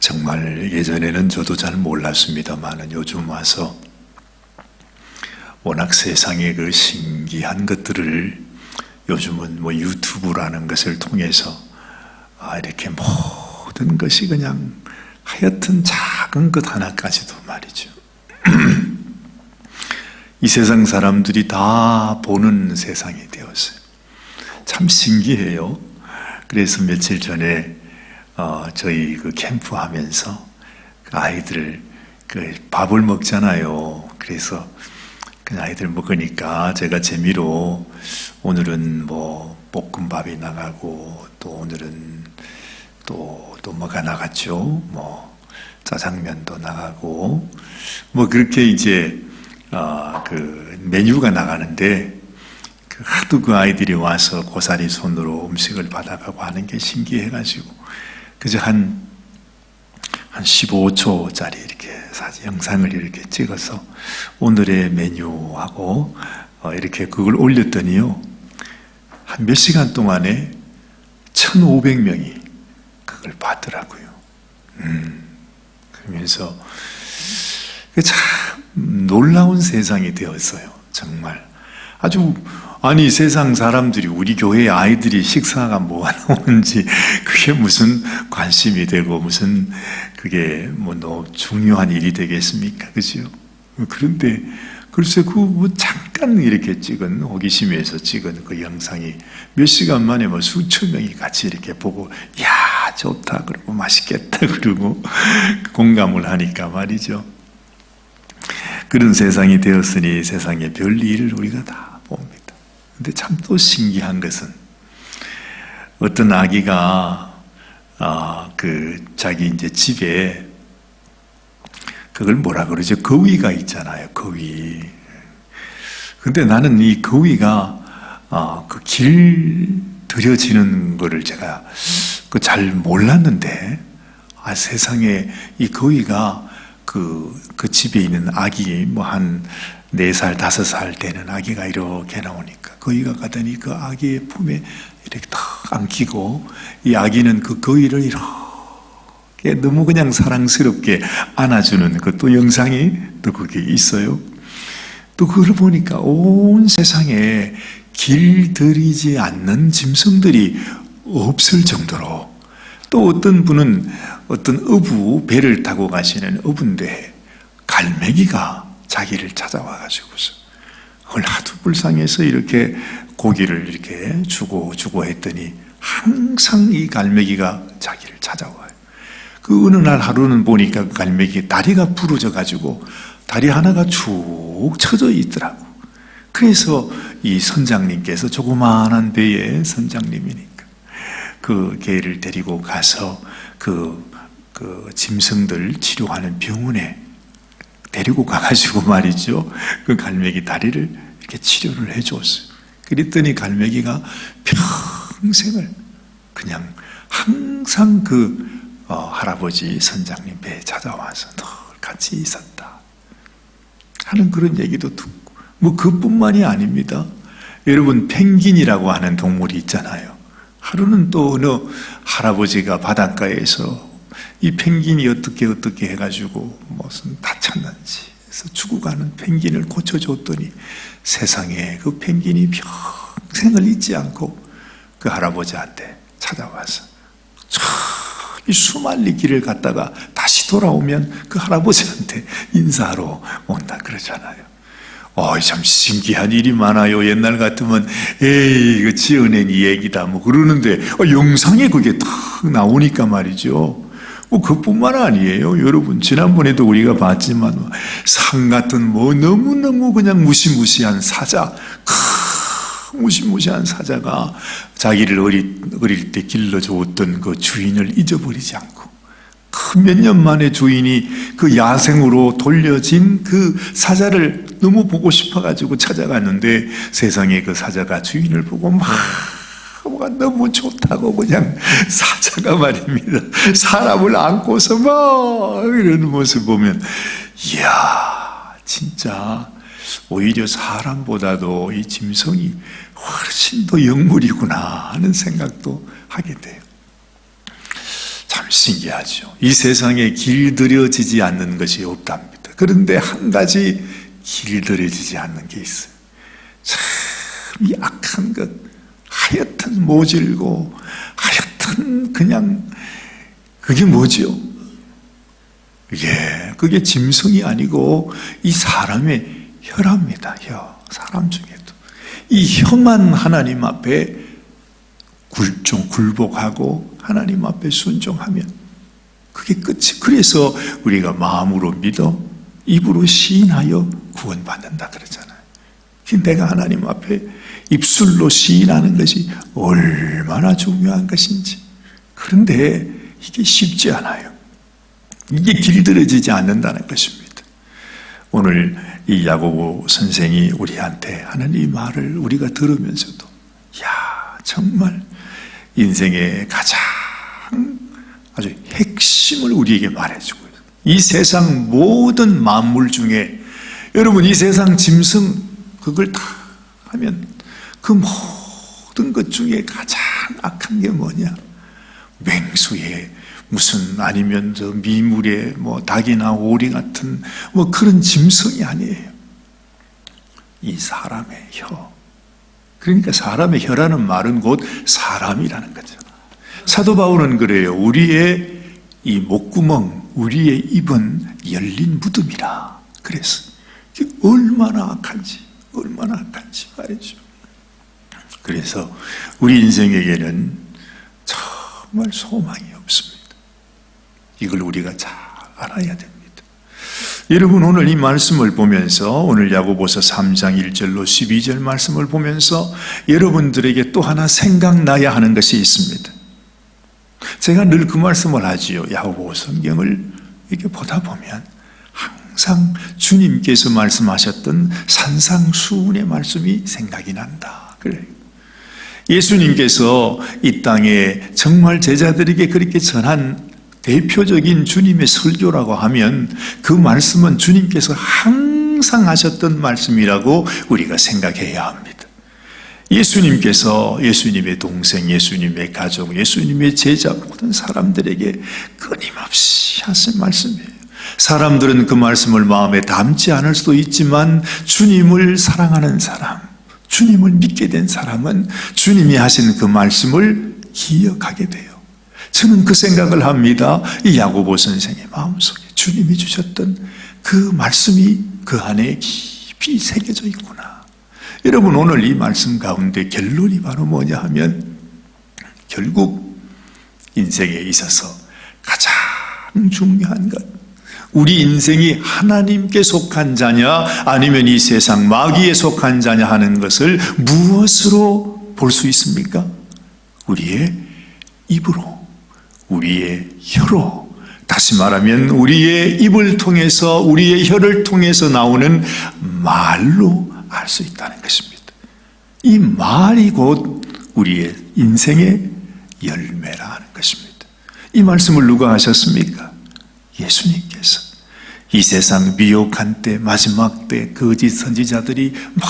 정말 예전에는 저도 잘 몰랐습니다만 요즘 와서 워낙 세상의 그 신기한 것들을 요즘은 뭐 유튜브라는 것을 통해서 이렇게 모든 것이 그냥 하여튼 작은 것 하나까지도 말이죠. 이 세상 사람들이 다 보는 세상이 되었어요. 참 신기해요. 그래서 며칠 전에 저희 그 캠프 하면서 그 아이들 그 밥을 먹잖아요. 그래서 그 아이들 먹으니까 제가 재미로 오늘은 뭐 볶음밥이 나가고 또 오늘은 또 뭐가 나갔죠. 뭐 짜장면도 나가고 뭐 그렇게 이제 그 메뉴가 나가는데 하도 그 아이들이 와서 고사리 손으로 음식을 받아가고 하는 게 신기해가지고 그저 한 15초짜리 이렇게 영상을 이렇게 찍어서 오늘의 메뉴하고 이렇게 그걸 올렸더니요, 한 몇 시간 동안에 1,500명이 그걸 봤더라고요. 그러면서 참 놀라운 세상이 되었어요. 정말 아주 아니 세상 사람들이 우리 교회 아이들이 식사가 뭐가 나오는지 그게 무슨 관심이 되고 무슨 그게 뭐 너무 중요한 일이 되겠습니까? 그죠? 그런데 글쎄 뭐 잠깐 이렇게 찍은 호기심에서 찍은 그 영상이 몇 시간 만에 뭐 수천 명이 같이 이렇게 보고 야 좋다 그러고 맛있겠다 그러고 공감을 하니까 말이죠. 그런 세상이 되었으니 세상의 별 일을 우리가 다 봅니다. 근데 참 또 신기한 것은 어떤 아기가 그 자기 이제 집에 그걸 뭐라 그러죠? 거위가 있잖아요. 거위. 근데 나는 이 거위가 그 길 들여지는 거를 제가 그 잘 몰랐는데 세상에 이 거위가 그 집에 있는 아기 뭐 한 4살, 5살 되는 아기가 이렇게 나오니까 거위가 가더니 그 아기의 품에 이렇게 탁 안기고 이 아기는 그 거위를 이렇게 너무 그냥 사랑스럽게 안아주는 그 또 영상이 또 그게 있어요. 또 그걸 보니까 온 세상에 길들이지 않는 짐승들이 없을 정도로 또 어떤 분은 어떤 어부 배를 타고 가시는 어부인데 갈매기가 자기를 찾아와가지고서 그걸 하도 불쌍해서 이렇게 고기를 이렇게 주고 했더니 항상 이 갈매기가 자기를 찾아와요. 그 어느 날 하루는 보니까 그 갈매기 다리가 부러져 가지고 다리 하나가 축 처져 있더라고. 그래서 이 선장님께서 조그마한 배의 선장님이니까 그 개를 데리고 가서 그 짐승들 치료하는 병원에 데리고 가가지고 말이죠. 그 갈매기 다리를 이렇게 치료를 해줬어요. 그랬더니 갈매기가 평생을 그냥 항상 그 할아버지 선장님 배에 찾아와서 늘 같이 있었다 하는 그런 얘기도 듣고 뭐 그뿐만이 아닙니다. 여러분 펭귄이라고 하는 동물이 있잖아요. 하루는 또 어느 할아버지가 바닷가에서 이 펭귄이 어떻게 해가지고 무슨 다쳤는지 해서 죽어가는 펭귄을 고쳐줬더니 세상에 그 펭귄이 평생을 잊지 않고 그 할아버지한테 찾아와서 이 수만리 길을 갔다가 다시 돌아오면 그 할아버지한테 인사하러 온다 그러잖아요. 참 신기한 일이 많아요. 옛날 같으면 에이 이거 지어낸 이 얘기다 뭐 그러는데 영상에 그게 탁 나오니까 말이죠. 그뿐만 아니에요. 여러분 지난번에도 우리가 봤지만 상 같은 뭐 너무너무 그냥 무시무시한 사자, 무시무시한 사자가 자기를 어릴 때 길러주었던 그 주인을 잊어버리지 않고 몇 년 만에 주인이 그 야생으로 돌려진 그 사자를 너무 보고 싶어가지고 찾아갔는데 세상에 그 사자가 주인을 보고 뭐가 너무 좋다고 그냥 사자가 말입니다. 사람을 안고서 막 이러는 모습 보면 이야 진짜 오히려 사람보다도 이 짐승이 훨씬 더 영물이구나 하는 생각도 하게 돼요. 참 신기하죠. 이 세상에 길들여지지 않는 것이 없답니다. 그런데 한 가지 길들여지지 않는 게 있어요. 참 이 악한 것, 하여튼 모질고 하여튼 그냥 그게 뭐죠? 그게 짐승이 아니고 이 사람의 혀랍니다. 혀. 사람 중에도 이 혀만 하나님 앞에 굴복하고 하나님 앞에 순종하면 그게 끝이. 그래서 우리가 마음으로 믿어 입으로 시인하여 구원받는다 그러잖아요. 내가 하나님 앞에 입술로 시인하는 것이 얼마나 중요한 것인지. 그런데 이게 쉽지 않아요. 이게 길들여지지 않는다는 것입니다. 오늘 이 야고보 선생이 우리한테 하는 이 말을 우리가 들으면서도 정말 인생의 가장 아주 핵심을 우리에게 말해주고 있어요. 이 세상 모든 만물 중에 여러분 이 세상 짐승 그걸 다 하면 그 모든 것 중에 가장 악한 게 뭐냐? 맹수의 무슨 아니면 저 미물의 닭이나 오리 같은 그런 짐승이 아니에요. 이 사람의 혀. 그러니까 사람의 혀라는 말은 곧 사람이라는 거죠. 사도 바울은 그래요. 우리의 이 목구멍, 우리의 입은 열린 무덤이라. 그래서 얼마나 악한지 말이죠. 그래서 우리 인생에게는 정말 소망이 없습니다. 이걸 우리가 잘 알아야 됩니다. 여러분 오늘 이 말씀을 보면서 오늘 야고보서 3장 1절로 12절 말씀을 보면서 여러분들에게 또 하나 생각나야 하는 것이 있습니다. 제가 늘 그 말씀을 하지요. 야고보 성경을 이렇게 보다 보면 항상 주님께서 말씀하셨던 산상수훈의 말씀이 생각이 난다. 그래요. 예수님께서 이 땅에 정말 제자들에게 그렇게 전한 대표적인 주님의 설교라고 하면 그 말씀은 주님께서 항상 하셨던 말씀이라고 우리가 생각해야 합니다. 예수님께서 예수님의 동생, 예수님의 가족, 예수님의 제자 모든 사람들에게 끊임없이 하신 말씀이에요. 사람들은 그 말씀을 마음에 담지 않을 수도 있지만 주님을 사랑하는 사람, 주님을 믿게 된 사람은 주님이 하신 그 말씀을 기억하게 돼요. 저는 그 생각을 합니다. 이 야고보 선생의 마음속에 주님이 주셨던 그 말씀이 그 안에 깊이 새겨져 있구나. 여러분 오늘 이 말씀 가운데 결론이 바로 뭐냐 하면 결국 인생에 있어서 가장 중요한 것, 우리 인생이 하나님께 속한 자냐 아니면 이 세상 마귀에 속한 자냐 하는 것을 무엇으로 볼 수 있습니까? 우리의 입으로, 우리의 혀로, 다시 말하면 우리의 입을 통해서, 우리의 혀를 통해서 나오는 말로 알 수 있다는 것입니다. 이 말이 곧 우리의 인생의 열매라 하는 것입니다. 이 말씀을 누가 하셨습니까? 예수님께서. 이 세상 미혹한 때, 마지막 때 거짓 선지자들이 막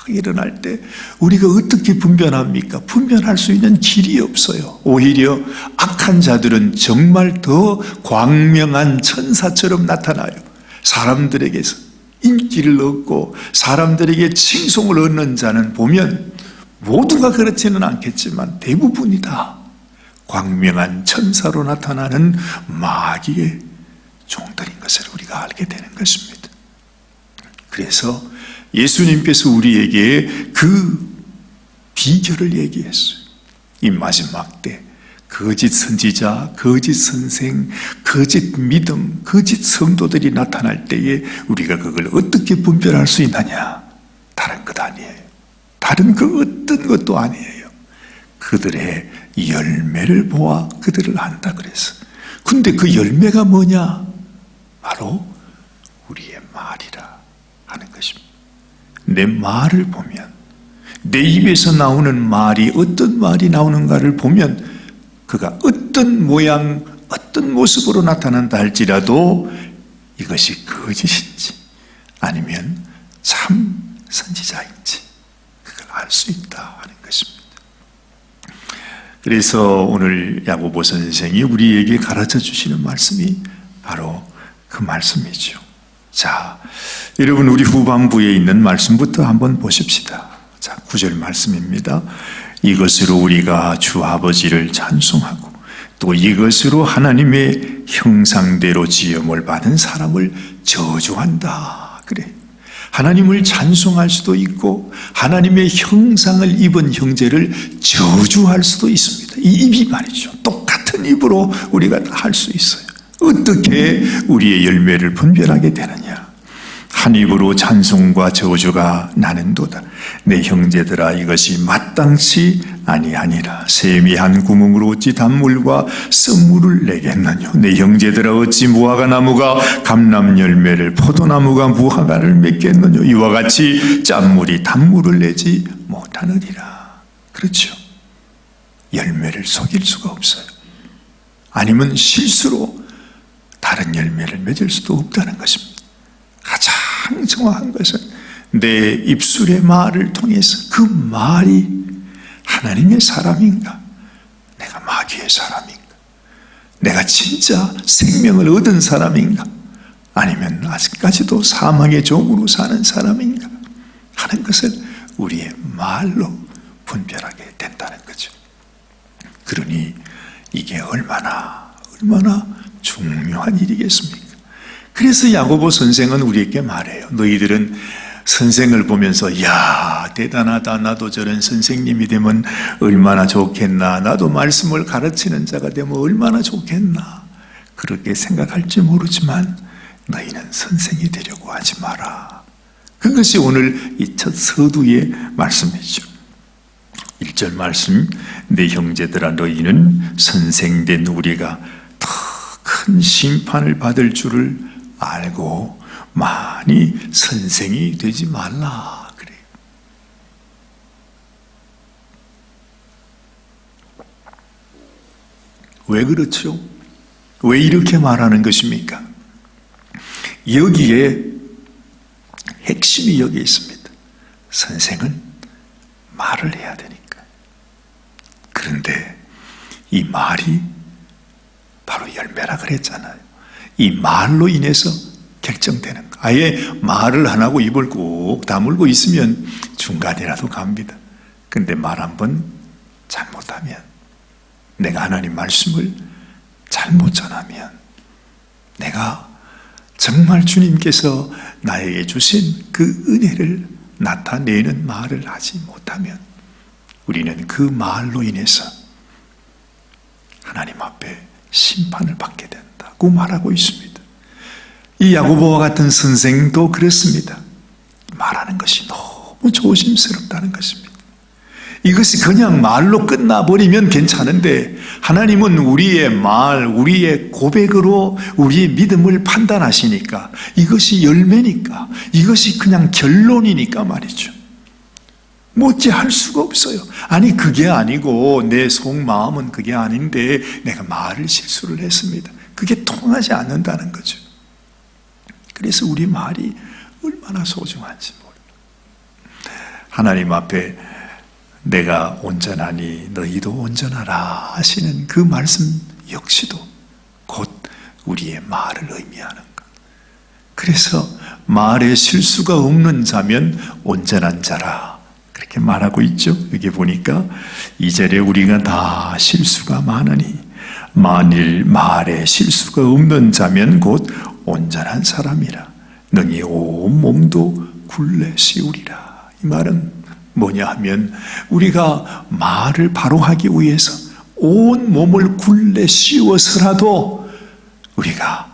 일어날 때 우리가 어떻게 분별합니까? 분별할 수 있는 길이 없어요. 오히려 악한 자들은 정말 더 광명한 천사처럼 나타나요. 사람들에게서 인기를 얻고 사람들에게 칭송을 얻는 자는 보면 모두가 그렇지는 않겠지만 대부분이 다 광명한 천사로 나타나는 마귀의 종들인 것을 우리가 알게 되는 것입니다. 그래서 예수님께서 우리에게 그 비결을 얘기했어요. 이 마지막 때 거짓 선지자, 거짓 선생, 거짓 믿음, 거짓 성도들이 나타날 때에 우리가 그걸 어떻게 분별할 수 있느냐? 다른 것 아니에요. 다른 그 어떤 것도 아니에요. 그들의 열매를 보아 그들을 안다 그랬어. 근데 그 열매가 뭐냐? 바로 우리의 말이라 하는 것입니다. 내 말을 보면, 내 입에서 나오는 말이 어떤 말이 나오는가를 보면 그가 어떤 모양, 어떤 모습으로 나타난다 할지라도 이것이 거짓인지 아니면 참 선지자인지 그걸 알 수 있다 하는 것입니다. 그래서 오늘 야고보 선생이 우리에게 가르쳐 주시는 말씀이 바로 그 말씀이죠. 자, 여러분 우리 후반부에 있는 말씀부터 한번 보십시다. 자, 9절 말씀입니다. 이것으로 우리가 주 아버지를 찬송하고 또 이것으로 하나님의 형상대로 지음을 받은 사람을 저주한다. 그래. 하나님을 찬송할 수도 있고 하나님의 형상을 입은 형제를 저주할 수도 있습니다. 이 입이 말이죠. 똑같은 입으로 우리가 다 할 수 있어요. 어떻게 우리의 열매를 분별하게 되느냐? 한 입으로 찬송과 저주가 나는도다. 내 형제들아, 이것이 마땅치 아니하니라. 샘이 한 구멍으로 어찌 단물과 썩물을 내겠느냐? 내 형제들아, 어찌 무화과 나무가 감람 열매를, 포도나무가 무화과를 맺겠느냐? 이와 같이 짠물이 단물을 내지 못하느니라. 그렇죠. 열매를 속일 수가 없어요. 아니면 실수로 다른 열매를 맺을 수도 없다는 것입니다. 가장 정확한 것은 내 입술의 말을 통해서 그 말이 하나님의 사람인가? 내가 마귀의 사람인가? 내가 진짜 생명을 얻은 사람인가? 아니면 아직까지도 사망의 종으로 사는 사람인가? 하는 것을 우리의 말로 분별하게 된다는 거죠. 그러니 이게 얼마나 중요한 일이겠습니까? 그래서 야고보 선생은 우리에게 말해요. 너희들은 선생을 보면서 야, 대단하다. 나도 저런 선생님이 되면 얼마나 좋겠나. 나도 말씀을 가르치는 자가 되면 얼마나 좋겠나. 그렇게 생각할지 모르지만 너희는 선생이 되려고 하지 마라. 그것이 오늘 이 첫 서두의 말씀이죠. 1절 말씀, 내 형제들아, 너희는 선생된 우리가 더 큰 심판을 받을 줄을 알고 많이 선생이 되지 말라. 그래요. 왜 그렇죠? 왜 이렇게 말하는 것입니까? 여기에 핵심이 여기 있습니다. 선생은 말을 해야 되니까. 그런데 이 말이 바로 열매라 그랬잖아요. 이 말로 인해서 결정되는 거. 아예 말을 안 하고 입을 꼭 다물고 있으면 중간이라도 갑니다. 근데 말 한번 잘못하면, 내가 하나님 말씀을 잘못 전하면, 내가 정말 주님께서 나에게 주신 그 은혜를 나타내는 말을 하지 못하면 우리는 그 말로 인해서 하나님 앞에 심판을 받게 된다고 말하고 있습니다. 이 야고보와 같은 선생도 그렇습니다. 말하는 것이 너무 조심스럽다는 것입니다. 이것이 그냥 말로 끝나버리면 괜찮은데 하나님은 우리의 말, 우리의 고백으로 우리의 믿음을 판단하시니까, 이것이 열매니까, 이것이 그냥 결론이니까 말이죠. 어찌할 수가 없어요. 아니 그게 아니고 내 속마음은 그게 아닌데 내가 말을 실수를 했습니다. 그게 통하지 않는다는 거죠. 그래서 우리 말이 얼마나 소중한지 모릅니다. 하나님 앞에 내가 온전하니 너희도 온전하라 하시는 그 말씀 역시도 곧 우리의 말을 의미하는 것. 그래서 말에 실수가 없는 자면 온전한 자라 그렇게 말하고 있죠. 여기 보니까 2절에 우리가 다 실수가 많으니 만일 말에 실수가 없는 자면 곧 온전한 사람이라 능히 온 몸도 굴레 씌우리라. 이 말은 뭐냐 하면 우리가 말을 바로 하기 위해서 온 몸을 굴레 씌워서라도 우리가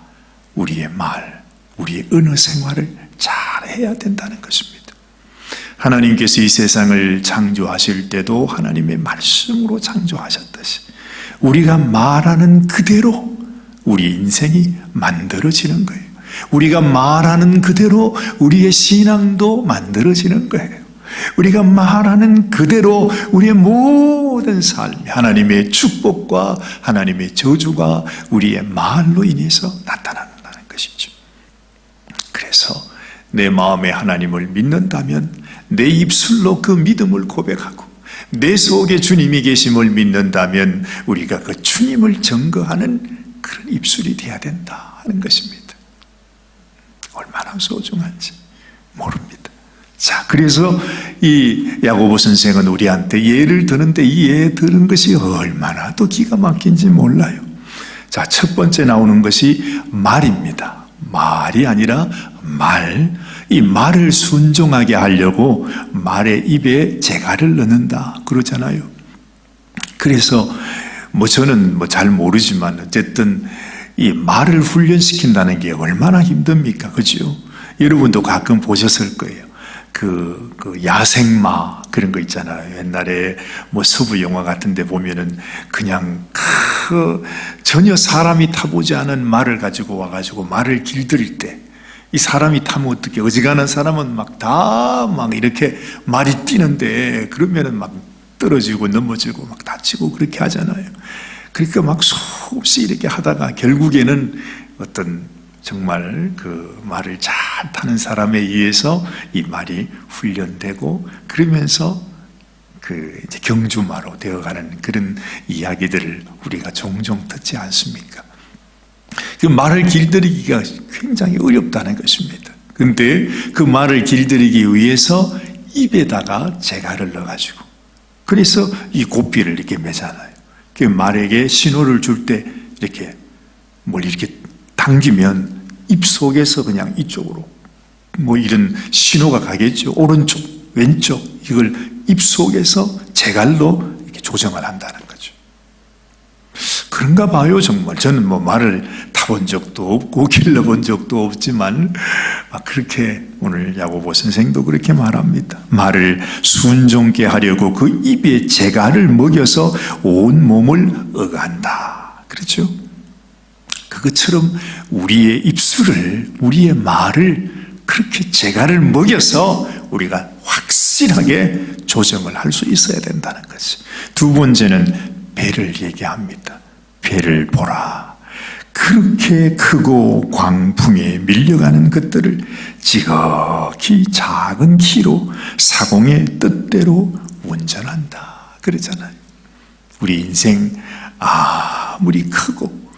우리의 말, 우리의 언어 생활을 잘 해야 된다는 것입니다. 하나님께서 이 세상을 창조하실 때도 하나님의 말씀으로 창조하셨듯이 우리가 말하는 그대로 우리 인생이 만들어지는 거예요. 우리가 말하는 그대로 우리의 신앙도 만들어지는 거예요. 우리가 말하는 그대로 우리의 모든 삶, 하나님의 축복과 하나님의 저주가 우리의 말로 인해서 나타난다는 것이죠. 그래서 내 마음에 하나님을 믿는다면 내 입술로 그 믿음을 고백하고 내 속에 주님이 계심을 믿는다면 우리가 그 주님을 증거하는 그런 입술이 돼야 된다 하는 것입니다. 얼마나 소중한지 모릅니다. 자, 그래서 이 야고보 선생은 우리한테 예를 드는데 이 예 들은 것이 얼마나 또 기가 막힌지 몰라요. 자, 첫 번째 나오는 것이 말입니다. 말이 아니라 말. 이 말을 순종하게 하려고 말의 입에 재갈을 넣는다 그러잖아요. 그래서 저는 잘 모르지만 어쨌든 이 말을 훈련시킨다는 게 얼마나 힘듭니까? 그죠? 여러분도 가끔 보셨을 거예요. 그 야생마 그런 거 있잖아요. 옛날에 서부 영화 같은 데 보면은 그냥 전혀 사람이 타보지 않은 말을 가지고 와가지고 말을 길들일 때 이 사람이 타면 어떻게 어지간한 사람은 막 이렇게 말이 뛰는데 그러면은 막 떨어지고 넘어지고 막 다치고 그렇게 하잖아요. 그러니까 막 수없이 이렇게 하다가 결국에는 어떤 정말 그 말을 잘 타는 사람에 의해서 이 말이 훈련되고 그러면서 이제 경주마로 되어가는 그런 이야기들을 우리가 종종 듣지 않습니까? 그 말을 길들이기가 굉장히 어렵다는 것입니다. 그런데 그 말을 길들이기 위해서 입에다가 재갈을 넣어가지고 그래서 이 고삐를 이렇게 매잖아요. 그 말에게 신호를 줄 때 이렇게 뭘 이렇게 당기면 입 속에서 그냥 이쪽으로 이런 신호가 가겠죠. 오른쪽, 왼쪽 이걸 입 속에서 재갈로 이렇게 조정을 한다는 거죠. 그런가 봐요, 정말. 저는 말을 타본 적도 없고 길러본 적도 없지만 그렇게 오늘 야고보 선생도 그렇게 말합니다. 말을 순종케 하려고 그 입에 재갈을 먹여서 온 몸을 억한다. 그렇죠? 그것처럼 우리의 입술을, 우리의 말을 그렇게 재갈을 먹여서 우리가 확실하게 조정을 할 수 있어야 된다는 것이. 두 번째는 배를 얘기합니다. 배를 보라. 그렇게 크고 광풍에 밀려가는 것들을 지극히 작은 키로 사공의 뜻대로 운전한다. 그러잖아요. 우리 인생 아무리 크고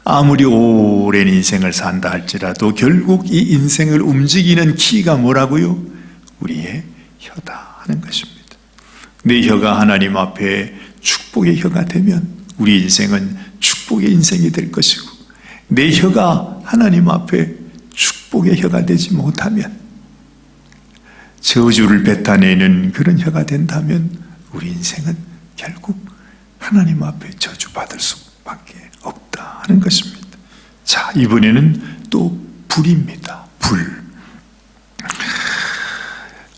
아무리 오랜 인생을 산다 할지라도 결국 이 인생을 움직이는 키가 뭐라고요? 우리의 혀다 하는 것입니다. 내 혀가 하나님 앞에 축복의 혀가 되면 우리 인생은 축복의 인생이 될 것이고 내 혀가 하나님 앞에 축복의 혀가 되지 못하면 저주를 뱉어내는 그런 혀가 된다면 우리 인생은 결국 하나님 앞에 저주받을 수밖에 없다 하는 것입니다. 자, 이번에는 또 불입니다. 불.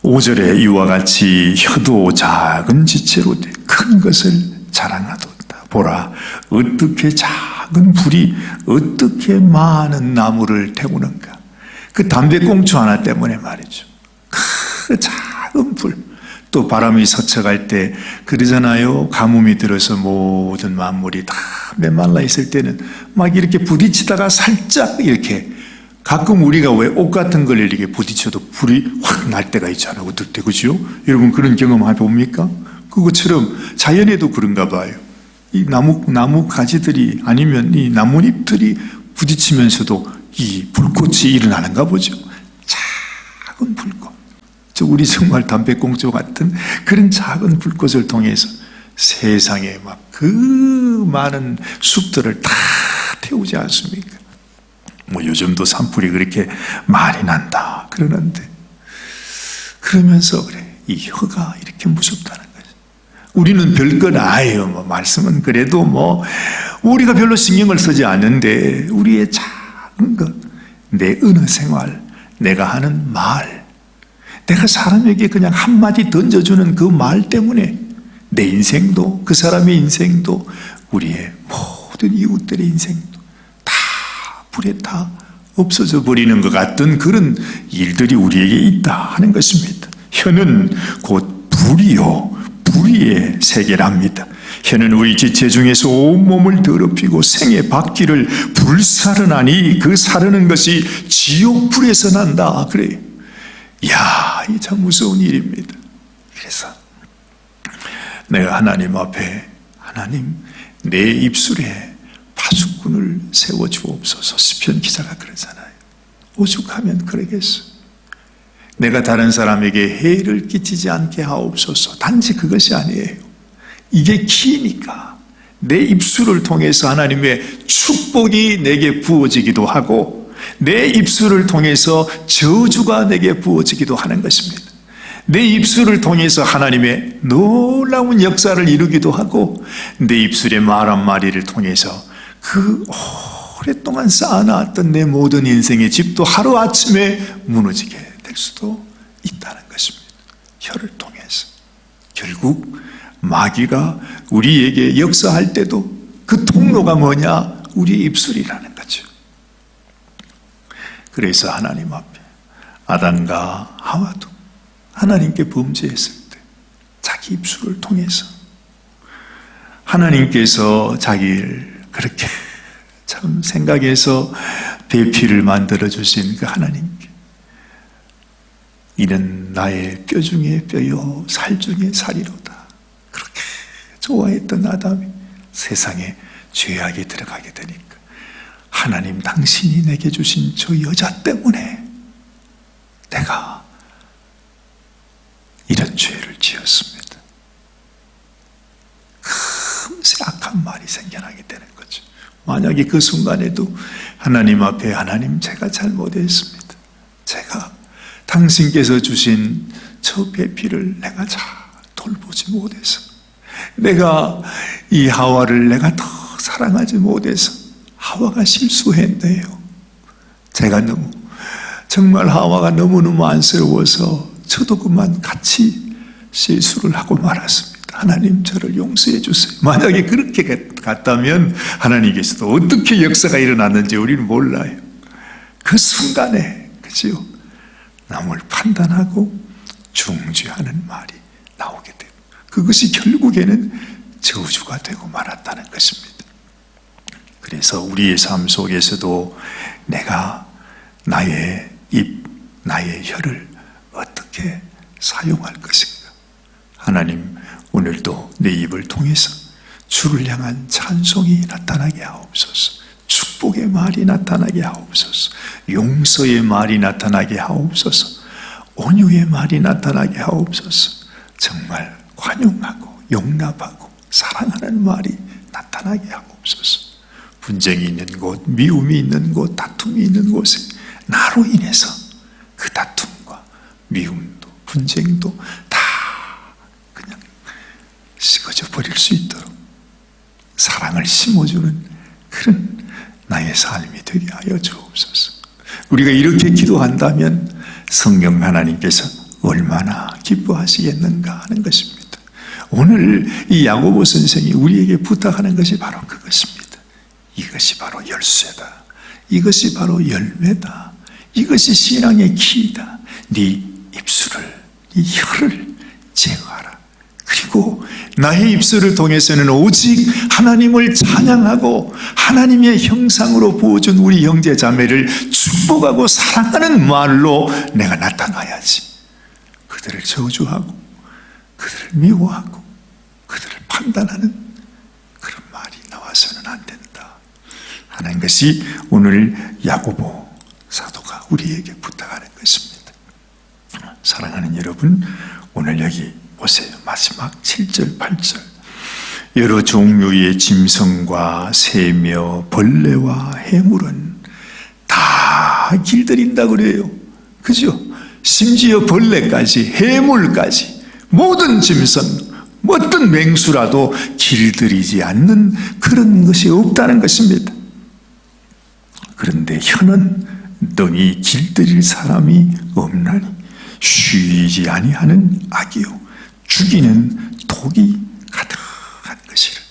5절에 이와 같이 혀도 작은 지체로 큰 것을 자랑하도다. 보라, 어떻게 작은 불이 어떻게 많은 나무를 태우는가. 그 담배꽁초 하나 때문에 말이죠. 그 작은 불. 또 바람이 서쳐갈 때 그러잖아요. 가뭄이 들어서 모든 만물이 다 메말라 있을 때는 막 이렇게 부딪히다가 살짝 이렇게 가끔 우리가 왜 옷 같은 걸 이렇게 부딪혀도 불이 확 날 때가 있잖아요. 어떨 때, 그죠? 여러분 그런 경험 해봅니까? 그것처럼 자연에도 그런가 봐요. 이 나무 가지들이 아니면 이 나뭇잎들이 부딪히면서도 이 불꽃이 일어나는가 보죠. 작은 불꽃. 우리 정말 담배꽁초 같은 그런 작은 불꽃을 통해서 세상에 막 그 많은 숲들을 다 태우지 않습니까? 요즘도 산불이 그렇게 많이 난다 그러는데 그러면서 그래 이 혀가 이렇게 무섭다는 거죠. 우리는 별건 아예요. 말씀은 그래도 우리가 별로 신경을 쓰지 않는데 우리의 작은 것, 내 언어 생활, 내가 하는 말, 내가 사람에게 그냥 한마디 던져주는 그 말 때문에 내 인생도 그 사람의 인생도 우리의 모든 이웃들의 인생도 다 불에 다 없어져 버리는 것 같은 그런 일들이 우리에게 있다 하는 것입니다. 혀는 곧 불이요 불의의 세계랍니다. 혀는 우리 지체 중에서 온몸을 더럽히고 생의 바퀴를 불사르나니 그 사르는 것이 지옥불에서 난다 그래요. 이야, 이 참 무서운 일입니다. 그래서 내가 하나님 앞에 하나님 내 입술에 파수꾼을 세워주옵소서. 시편 기자가 그러잖아요. 오죽하면 그러겠어. 내가 다른 사람에게 해를 끼치지 않게 하옵소서. 단지 그것이 아니에요. 이게 키니까 내 입술을 통해서 하나님의 축복이 내게 부어지기도 하고 내 입술을 통해서 저주가 내게 부어지기도 하는 것입니다. 내 입술을 통해서 하나님의 놀라운 역사를 이루기도 하고 내 입술의 말 한마디를 통해서 그 오랫동안 쌓아놨던 내 모든 인생의 집도 하루아침에 무너지게 될 수도 있다는 것입니다. 혀를 통해서. 결국 마귀가 우리에게 역사할 때도 그 통로가 뭐냐? 우리 입술이라는 거죠. 그래서 하나님 앞에 아담과 하와도 하나님께 범죄했을 때 자기 입술을 통해서 하나님께서 자기를 그렇게 참 생각해서 배필을 만들어주신 그 하나님께 이는 나의 뼈 중에 뼈요 살 중에 살이로다. 그렇게 좋아했던 아담이 세상에 죄악에 들어가게 되니까 하나님 당신이 내게 주신 저 여자 때문에 내가 이런 죄를 지었습니다. 금세 악한 말이 생겨나게 되는 거죠. 만약에 그 순간에도 하나님 앞에 하나님 제가 잘못했습니다. 제가 당신께서 주신 저 배필을 내가 잘 돌보지 못해서 내가 이 하와를 내가 더 사랑하지 못해서 하와가 실수했네요. 제가 정말 하와가 너무너무 안쓰러워서 저도 그만 같이 실수를 하고 말았습니다. 하나님 저를 용서해 주세요. 만약에 그렇게 갔다면 하나님께서도 어떻게 역사가 일어났는지 우리는 몰라요. 그 순간에 그죠? 남을 판단하고 중죄하는 말이 나오게 됩니다. 그것이 결국에는 저주가 되고 말았다는 것입니다. 그래서 우리의 삶 속에서도 내가 나의 입, 나의 혀를 어떻게 사용할 것인가? 하나님 오늘도 내 입을 통해서 주를 향한 찬송이 나타나게 하옵소서. 축복의 말이 나타나게 하옵소서. 용서의 말이 나타나게 하옵소서. 온유의 말이 나타나게 하옵소서. 정말 관용하고 용납하고 사랑하는 말이 나타나게 하옵소서. 분쟁이 있는 곳, 미움이 있는 곳, 다툼이 있는 곳에 나로 인해서 그 다툼과 미움도 분쟁도 다 그냥 식어져 버릴 수 있도록 사랑을 심어주는 그런 나의 삶이 되게 하여 주옵소서. 우리가 이렇게 기도한다면 성령 하나님께서 얼마나 기뻐하시겠는가 하는 것입니다. 오늘 이 야고보 선생이 우리에게 부탁하는 것이 바로 그것입니다. 이것이 바로 열쇠다. 이것이 바로 열매다. 이것이 신앙의 키이다. 네 입술을, 네 혀를 제어하라. 그리고 나의 입술을 통해서는 오직 하나님을 찬양하고 하나님의 형상으로 부어준 우리 형제 자매를 축복하고 사랑하는 말로 내가 나타나야지. 그들을 저주하고 그들을 미워하고 그들을 판단하는 그런 말이 나와서는 안 된다 하는 것이 오늘 야고보 사도가 우리에게 부탁하는 것입니다. 사랑하는 여러분, 오늘 여기 보세요. 마지막 7절 8절 여러 종류의 짐승과 새며 벌레와 해물은 다 길들인다 그래요. 그죠? 심지어 벌레까지 해물까지 모든 짐승 어떤 맹수라도 길들이지 않는 그런 것이 없다는 것입니다. 그런데 혀는 너희 길들일 사람이 없나니 쉬지 아니하는 악이요 죽이는 독이 가득한 것이라.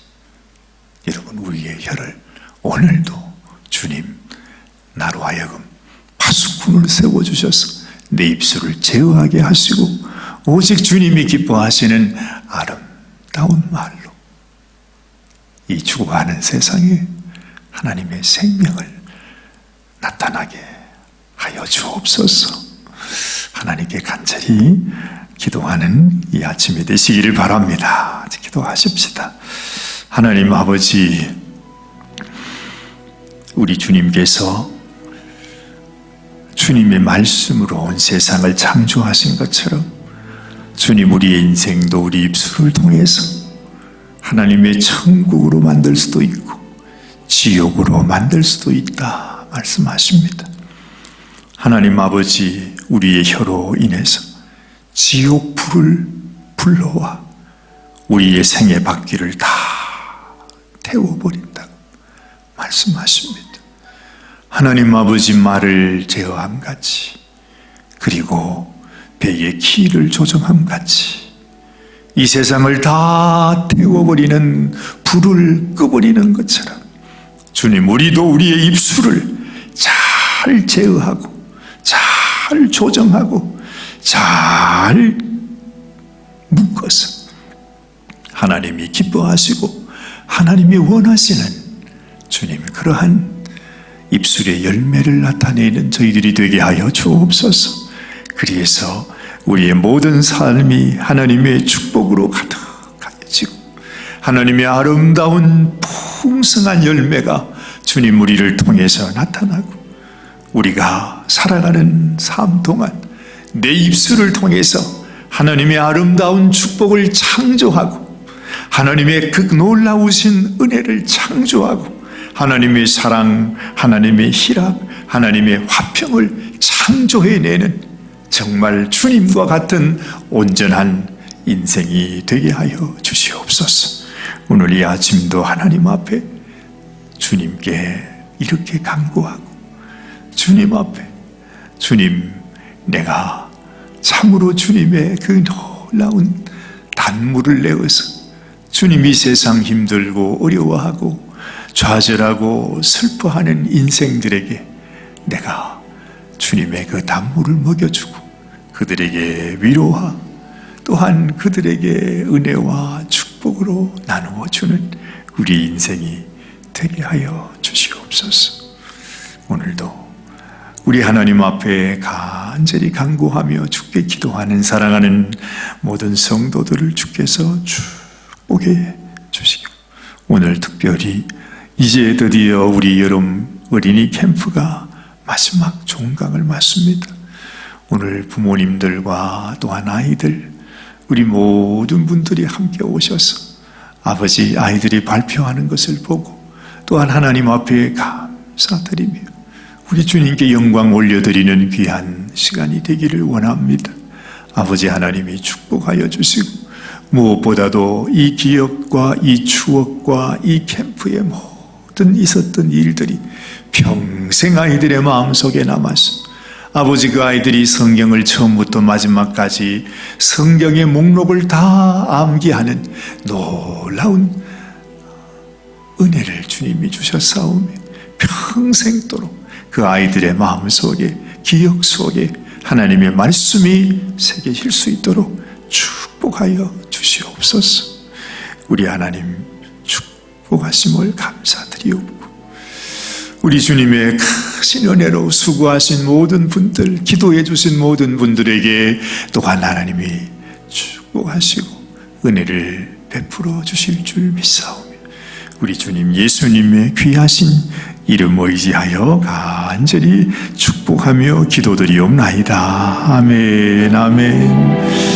여러분, 우리의 혀를 오늘도 주님 나로 하여금 파수꾼을 세워주셔서 내 입술을 제어하게 하시고 오직 주님이 기뻐하시는 아름다운 말로 이 죽어가는 세상에 하나님의 생명을 나타나게 하여 주옵소서. 하나님께 간절히 기도하는 이 아침이 되시기를 바랍니다. 기도하십시다. 하나님 아버지, 우리 주님께서 주님의 말씀으로 온 세상을 창조하신 것처럼 주님, 우리의 인생도 우리 입술을 통해서 하나님의 천국으로 만들 수도 있고 지옥으로 만들 수도 있다 말씀하십니다. 하나님 아버지, 우리의 혀로 인해서 지옥 불을 불러와 우리의 생애 바퀴를 다 태워버린다 말씀하십니다. 하나님 아버지, 말을 제어함같이, 그리고 배의 키를 조정함같이 이 세상을 다 태워버리는 불을 꺼버리는 것처럼 주님, 우리도 우리의 입술을 잘 제어하고 잘 조정하고 잘 묶어서 하나님이 기뻐하시고 하나님이 원하시는 주님, 그러한 입술의 열매를 나타내는 저희들이 되게 하여 주옵소서. 그래서 우리의 모든 삶이 하나님의 축복으로 가득하여지고 하나님의 아름다운 풍성한 열매가 주님, 우리를 통해서 나타나고 우리가 살아가는 삶 동안 내 입술을 통해서 하나님의 아름다운 축복을 창조하고 하나님의 그 놀라우신 은혜를 창조하고 하나님의 사랑, 하나님의 희락, 하나님의 화평을 창조해내는 정말 주님과 같은 온전한 인생이 되게 하여 주시옵소서. 오늘 이 아침도 하나님 앞에 주님께 이렇게 간구하고, 주님 앞에, 주님, 내가 참으로 주님의 그 놀라운 단물을 내어서 주님이 세상 힘들고 어려워하고 좌절하고 슬퍼하는 인생들에게 내가 주님의 그 단물을 먹여주고 그들에게 위로와 또한 그들에게 은혜와 축복으로 나누어주는 우리 인생이 되게 하여 주시옵소서. 오늘도 우리 하나님 앞에 간절히 간구하며 주께 기도하는 사랑하는 모든 성도들을 주께서 축복해 주시고, 오늘 특별히 이제 드디어 우리 여름 어린이 캠프가 마지막 종강을 맞습니다. 오늘 부모님들과 또한 아이들, 우리 모든 분들이 함께 오셔서 아버지, 아이들이 발표하는 것을 보고 또한 하나님 앞에 감사드리며 우리 주님께 영광 올려드리는 귀한 시간이 되기를 원합니다. 아버지 하나님이 축복하여 주시고, 무엇보다도 이 기억과 이 추억과 이 캠프의 모든 있었던 일들이 평생 아이들의 마음속에 남아서 아버지, 그 아이들이 성경을 처음부터 마지막까지 성경의 목록을 다 암기하는 놀라운 은혜를 주님이 주셨사오며 평생도록 그 아이들의 마음속에, 기억 속에 하나님의 말씀이 새겨질 수 있도록 축복하여 주시옵소서. 우리 하나님 축복하심을 감사드리옵고, 우리 주님의 크신 은혜로 수고하신 모든 분들, 기도해 주신 모든 분들에게 또한 하나님이 축복하시고 은혜를 베풀어 주실 줄 믿사오며 우리 주님 예수님의 귀하신 이름 의지하여 간절히 축복하며 기도드리옵나이다. 아멘, 아멘.